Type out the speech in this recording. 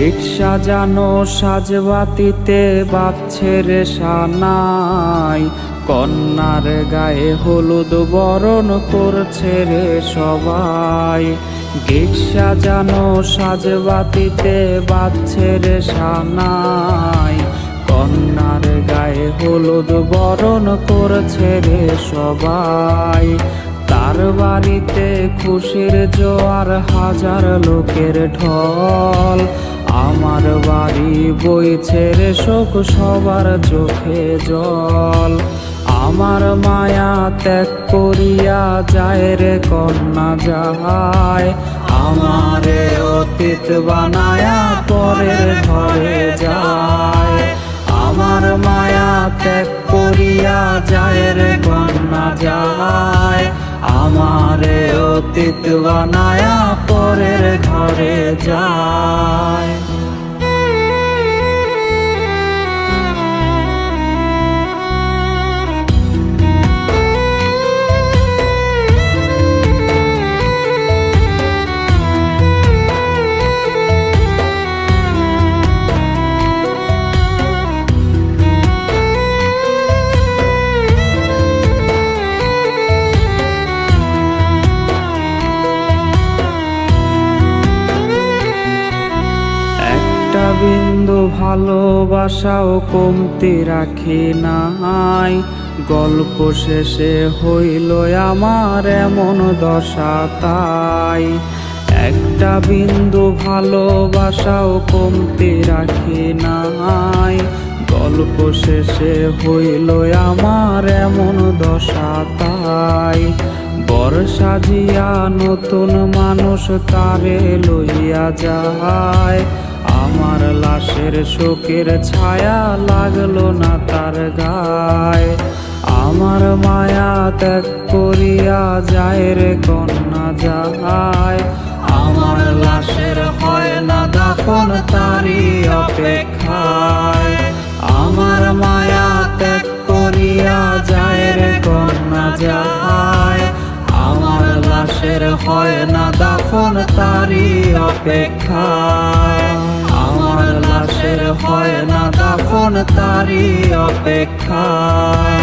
Gate সাজানো সাজবাতিতে বাজছে রে সানাই, কন্যার গায়ে হলুদ বরণ করছে রে সবাই। গেট সাজানো সাজবাতিতে বাজছে রে সানাই, কন্যার গায়ে হলুদ বরণ করছে রে সবাই। তার বাড়িতে খুশির জোয়ার, হাজার লোকের ঢল। আমার বাড়ি বইছে রে শোক, সবার চোখে জল। আমার মায়া ত্যাগ করিয়া যায় রে কন্যা যায়, আমারে অতীত বানায়া পরের ঘরে যায়। আমার মায়া ত্যাগ করিয়া যায় রে কন্যা যায়, আমারে অতীত বানায়া পরের ঘরে যায়। বিন্দু ভালোবাসাও কমতি রাখি নাই, গল্প শেষে হইল আমার এমন দশা তাই। একটা বিন্দু ভালোবাসাও কমতি রাখি নাই, গল্প শেষে হইল আমার এমন দশা তাই। বর সাজিয়া নতুন মানুষ তারে লইয়া যায়, আমার লাশের শোকের ছায়া লাগলো না তার গায়ে। আমার মায়া ত্যাগ করিয়া যায় রে কন্যা যায়, আমার লাশের হয় না দাফন তারি অপেক্ষায়। আমার মায়া ত্যাগ করিয়া যায় রে কন্যা যায়, আমার লাশের হয় না দাফন তারি অপেক্ষায়। আমার লাশের হয় না দাফন তারি অপেক্ষায়।